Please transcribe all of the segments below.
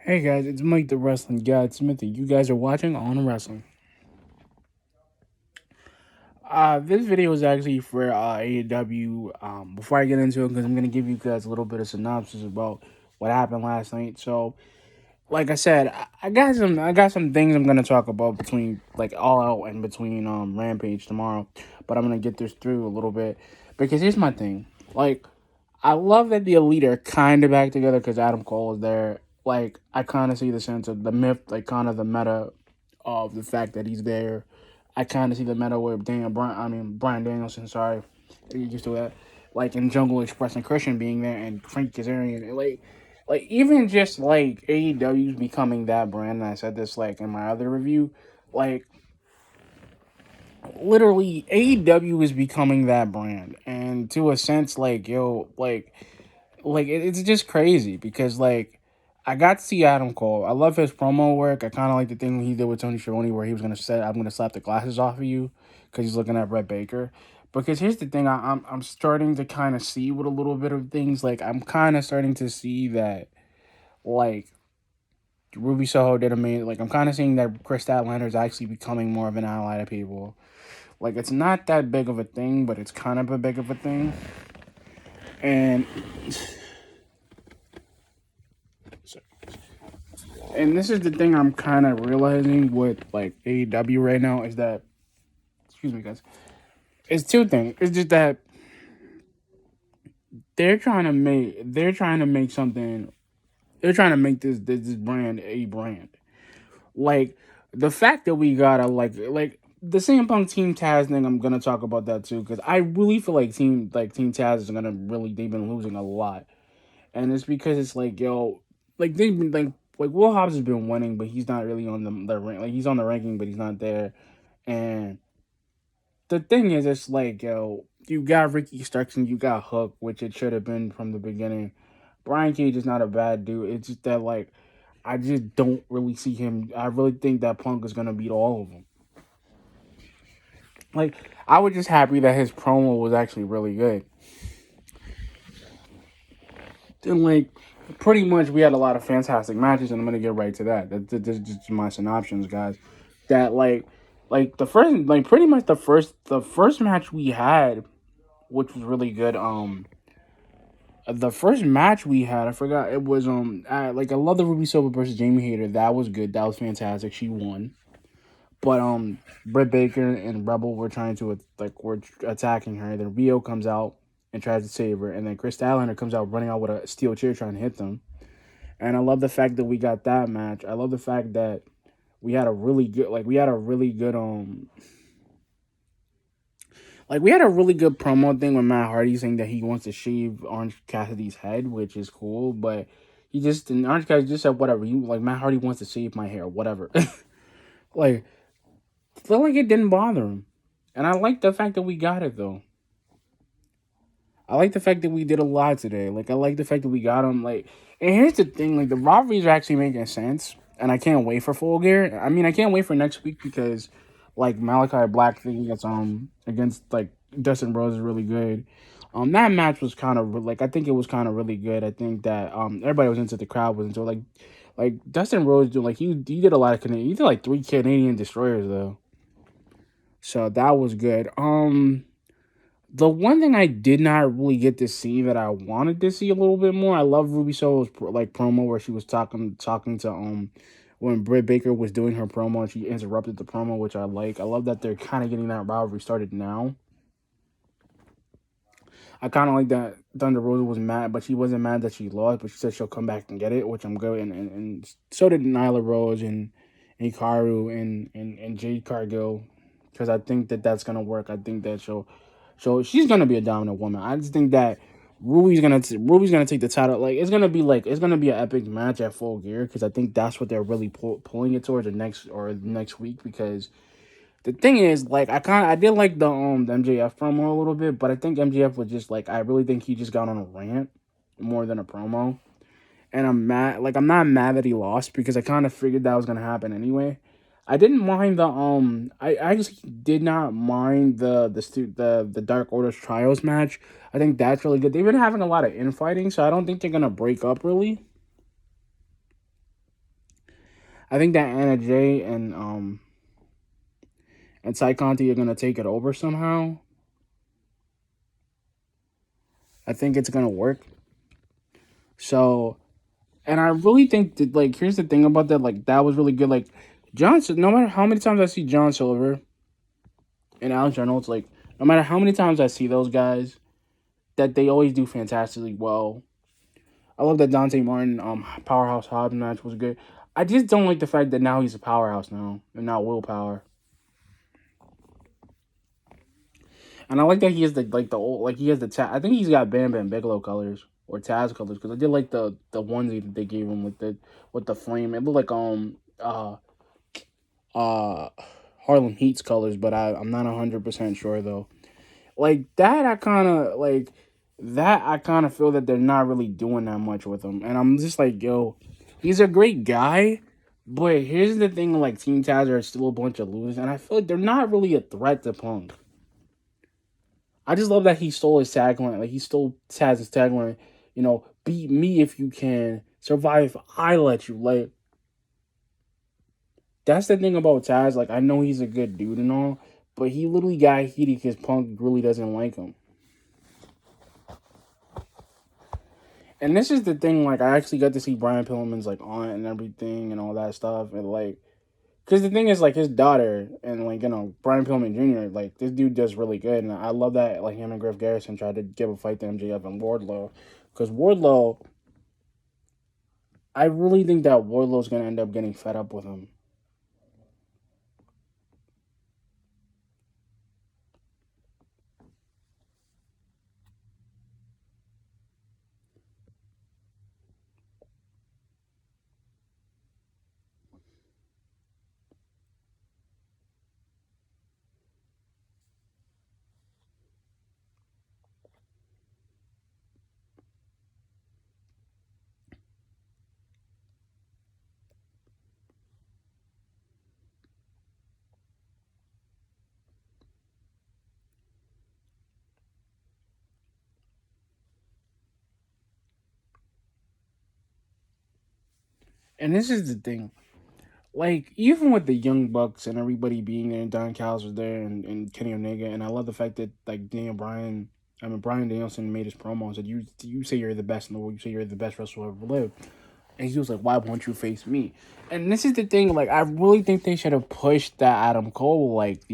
Hey guys, it's Mike the Wrestling Guy Smithy. You guys are watching On Wrestling. This video is actually for AEW. Before I get into it, because I'm gonna give you guys a little bit of synopsis about what happened last night. So, like I said, I got some things I'm gonna talk about between like All Out and between Rampage tomorrow. But I'm gonna get this through a little bit because here's my thing. Like, I love that the Elite are kind of back together because Adam Cole is there. Like, I kind of see the sense of the myth, like kind of the meta of the fact that he's there. I kind of see the meta with Brian Danielson. Sorry, you used to that. Like in Jungle Express and Christian being there, and Frank Kazarian, and like even just like AEW's becoming that brand. And I said this like in my other review, like literally AEW is becoming that brand, and to a sense, like yo, it's just crazy because like I got to see Adam Cole. I love his promo work. I kind of like the thing he did with Tony Schiavone where he was gonna say, "I'm gonna slap the glasses off of you," because he's looking at Brett Baker. Because here's the thing, I'm starting to kind of see with a little bit of things. Like I'm kind of starting to see that like Ruby Soho did amazing. Like I'm kind of seeing that Chris Statlander is actually becoming more of an ally to people. Like it's not that big of a thing, but it's kind of a big of a thing. And and this is the thing I'm kind of realizing with like AEW right now is that, excuse me guys, it's two things. It's just that they're trying to make something. They're trying to make this brand a brand. Like the fact that we got a like the CM Punk Team Taz thing. I'm gonna talk about that too because I really feel like Team Taz is gonna really they've been losing a lot, and it's because it's like yo, like they've been like Will Hobbs has been winning, but he's not really on the rank. Like he's on the ranking, but he's not there. And the thing is, it's like yo, you got Ricky Starks and you got Hook, which it should have been from the beginning. Brian Cage is not a bad dude. It's just that like I just don't really see him. I really think that Punk is gonna beat all of them. Like I was just happy that his promo was actually really good. And like pretty much we had a lot of fantastic matches, and I'm gonna get right to that. That's just my synopsis, guys. That like the first like pretty much the first match we had, which was really good. The first match we had, I forgot it was like I love the Ruby Silver versus Jamie Hayter. That was good. That was fantastic. She won. But Britt Baker and Rebel were trying to were attacking her. Then Rio comes out and tries to save her, and then Chris Statlander comes out running out with a steel chair trying to hit them. And I love the fact that we got that match. I love the fact that we had a really good we had a really good promo thing with Matt Hardy saying that he wants to shave Orange Cassidy's head, which is cool, but Orange Cassidy just said whatever. You like Matt Hardy wants to shave my hair, whatever. like felt like it didn't bother him. And I like the fact that we got it though. I like the fact that we did a lot today. Like I like the fact that we got him. And here's the thing: like the rivalries are actually making sense, and I can't wait for Full Gear. I mean, I can't wait for next week because like Malachi Black thing against like Dustin Rose is really good. That match was kind of like I think it was kind of really good. I think that everybody was into the crowd was into like Dustin Rose like he did a lot of He did like 3 Canadian destroyers though, so that was good. The one thing I did not really get to see that I wanted to see a little bit more, I love Ruby Soho's promo where she was talking to when Britt Baker was doing her promo and she interrupted the promo, which I like. I love that they're kind of getting that rivalry started now. I kind of like that Thunder Rosa was mad, but she wasn't mad that she lost, but she said she'll come back and get it, which I'm good. And so did Nyla Rose and Hikaru and Jade Cargill, because I think that that's gonna work. I think that she's gonna be a dominant woman. I just think that Ruby's gonna take the title. Like it's gonna be an epic match at Full Gear because I think that's what they're really pulling it towards the next week because the thing is, like, I did like the MJF promo a little bit, but I think MJF was just like I really think he just got on a rant more than a promo, and I'm mad. Like, I'm not mad that he lost because I kind of figured that was gonna happen anyway. I didn't mind I actually did not mind the Dark Order's Trials match. I think that's really good. They've been having a lot of infighting, so I don't think they're gonna break up really. I think that Anna Jay and Ty Conti are gonna take it over somehow. I think it's gonna work. So, and I really think that, like, here's the thing about that, like, that was really good. Like, Johnson, no matter how many times I see John Silver and Alex Reynolds, like, no matter how many times I see those guys, that they always do fantastically well. I love that Dante Martin Powerhouse Hobbs match was good. I just don't like the fact that now he's a powerhouse now and not willpower. And I like that he has the old, like, he has the I think he's got Bam Bam Bigelow colors or Taz colors, because I did like the onesie that they gave him with the flame. It looked like uh Harlem Heat's colors, but I'm not 100% sure though. Like that, I kind of feel that they're not really doing that much with him, and I'm just like, yo, he's a great guy, but here's the thing: like Team Taz are still a bunch of losers, and I feel like they're not really a threat to Punk. I just love that he stole his tagline, like he stole Taz's tagline, beat me if you can, survive if I let you. Like that's the thing about Taz. Like I know he's a good dude and all, but he literally got heated because Punk really doesn't like him. And this is the thing, like, I actually got to see Brian Pillman's, like, aunt and everything and all that stuff. And, like, because the thing is, like, his daughter and, like, Brian Pillman Jr., like, this dude does really good. And I love that, like, him and Griff Garrison tried to give a fight to MJF and Wardlow. Because Wardlow, I really think that Wardlow's going to end up getting fed up with him. And this is the thing. Like, even with the Young Bucks and everybody being there, and Don Callis was there, and Kenny Omega, and I love the fact that, like, Brian Danielson made his promo and said, you say you're the best in the world, you say you're the best wrestler ever lived. And he was like, why won't you face me? And this is the thing, like, I really think they should have pushed that the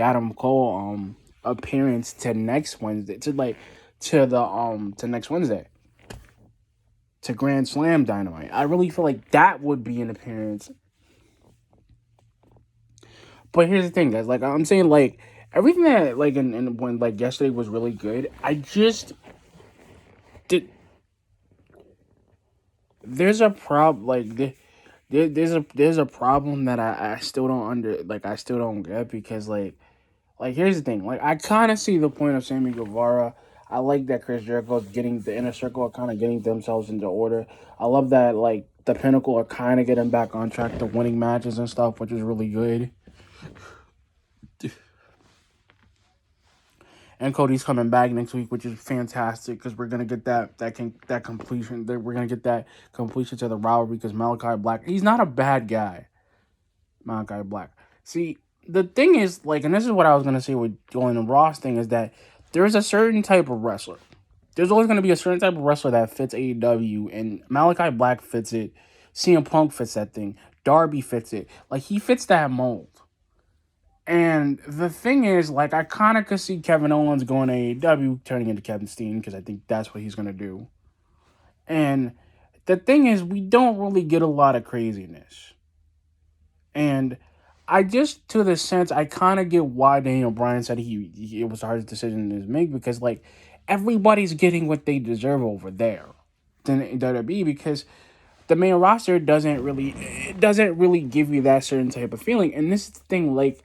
Adam Cole appearance to next Wednesday, to next Wednesday. To Grand Slam Dynamite. I really feel like that would be an appearance. But here's the thing, guys. Like, I'm saying, like, everything that, like, and when, like, yesterday was really good, I just did. There's a problem, like, there's a problem that I still don't I still don't get, because, like, here's the thing. Like, I kind of see the point of Sammy Guevara. I like that Chris Jericho's getting the Inner Circle, kind of getting themselves into order. I love that, like, the Pinnacle are kind of getting back on track to winning matches and stuff, which is really good. And Cody's coming back next week, which is fantastic, because we're gonna get that completion. We're gonna get that completion to the rivalry, because Malachi Black, he's not a bad guy. Malachi Black. See, the thing is, like, and this is what I was gonna say with going the Ross thing, is that there's a certain type of wrestler. There's always gonna be a certain type of wrestler that fits AEW, and Malachi Black fits it. CM Punk fits that thing. Darby fits it. Like, he fits that mold. And the thing is, like, I kind of could see Kevin Owens going to AEW, turning into Kevin Steen, because I think that's what he's going to do. And the thing is, we don't really get a lot of craziness. And I just, to the sense, I kind of get why Daniel Bryan said it was the hardest decision to make, because, like, everybody's getting what they deserve over there than WWE, because the main roster doesn't really give you that certain type of feeling. And this is the thing, like,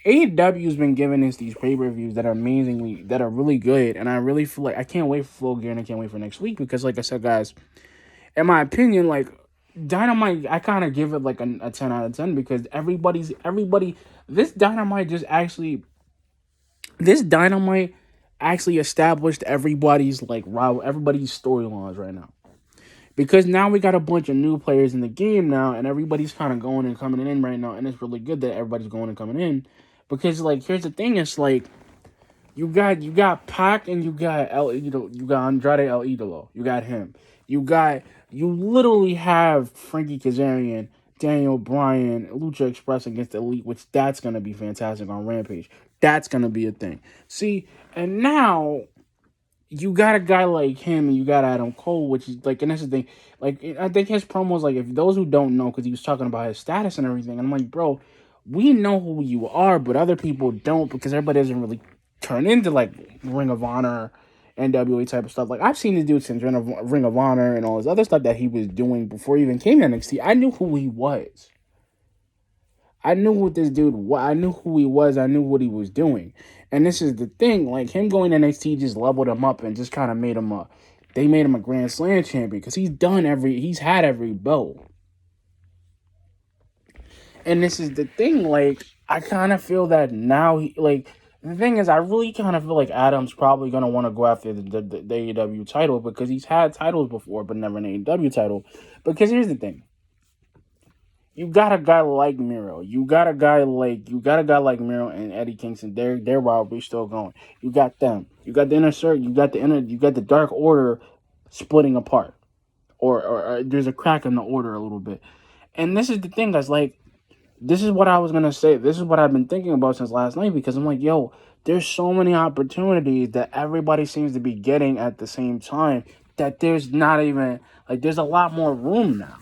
AEW's been giving us these pay-per-views that are really good, and I really feel like I can't wait for Full Gear, and I can't wait for next week, because, like I said, guys, in my opinion, like, Dynamite, I kind of give it like a 10 out of 10, because this Dynamite actually established everybody's storylines right now. because now we got a bunch of new players in the game now, and everybody's kind of going and coming in right now, and it's really good that everybody's going and coming in, because like here's the thing, it's like you got Pac and you got Andrade El Idolo, you got him, you literally have Frankie Kazarian, Daniel Bryan, Lucha Express against the Elite, which that's gonna be fantastic on Rampage. That's gonna be a thing. See, and now you got a guy like him and you got Adam Cole, which is like, and that's the thing. Like, I think his promos, like, if those who don't know, because he was talking about his status and everything, and I'm like, bro, we know who you are, but other people don't, because everybody doesn't really turn into like Ring of Honor, NWA type of stuff. Like, I've seen this dude since Ring of Honor and all this other stuff that he was doing before he even came to NXT. I knew who he was. I knew what this dude was. I knew who he was. I knew what he was doing. And this is the thing. Like, him going to NXT just leveled him up and just kind of made him they made him a Grand Slam champion, because he's had every belt. And this is the thing. Like, I kind of feel that now, the thing is, I really kind of feel like Adam's probably going to want to go after the AEW title, because he's had titles before, but never an AEW title. Because here's the thing. You got a guy like Miro. You got a guy like Miro and Eddie Kingston. They're probably still going. You got them. You got the inner circle. You got the Dark Order splitting apart, or there's a crack in the order a little bit. And this is the thing, guys. Like, this is what I was gonna say. This is what I've been thinking about since last night, because I'm like, yo, there's so many opportunities that everybody seems to be getting at the same time, that there's not even, like, there's a lot more room now.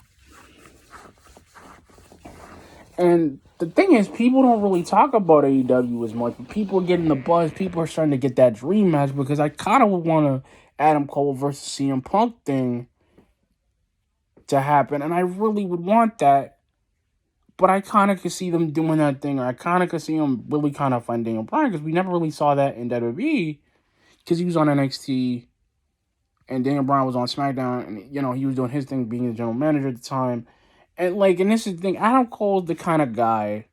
And the thing is, people don't really talk about AEW as much, but people are getting the buzz. People are starting to get that dream match, because I kind of would want a Adam Cole versus CM Punk thing to happen, and I really would want that. But I kind of could see them doing that thing, or I kind of could see them really kind of find Daniel Bryan, because we never really saw that in WWE, because he was on NXT and Daniel Bryan was on SmackDown, and he was doing his thing, being the general manager at the time. And this is the thing, Adam Cole is the kind of guy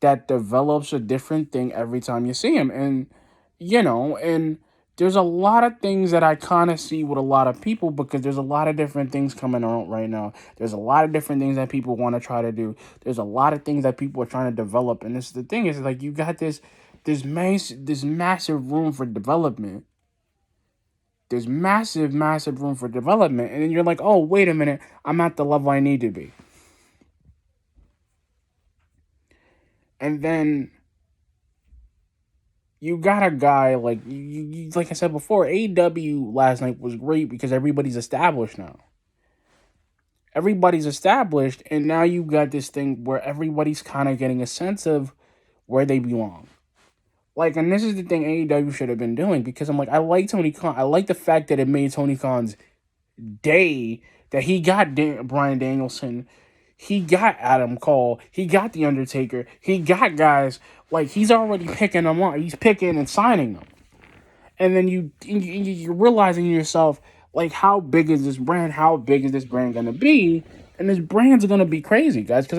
that develops a different thing every time you see him. And, and there's a lot of things that I kind of see with a lot of people, because there's a lot of different things coming out right now. There's a lot of different things that people want to try to do. There's a lot of things that people are trying to develop. And this is the thing, is like, you got this massive room for development. There's massive room for development. And then you're like, oh, wait a minute, I'm at the level I need to be. And then you got a guy like like I said before, AEW last night was great because everybody's established now. Everybody's established, and now you got this thing where everybody's kind of getting a sense of where they belong. Like, and this is the thing AEW should have been doing, because I'm like, I like Tony Khan. I like the fact that it made Tony Khan's day that he got Bryan Danielson, he got Adam Cole, he got The Undertaker, he got guys, like, he's already picking them up. He's picking and signing them. And then you're realizing to yourself, like, how big is this brand? How big is this brand going to be? And this brand's going to be crazy, guys, because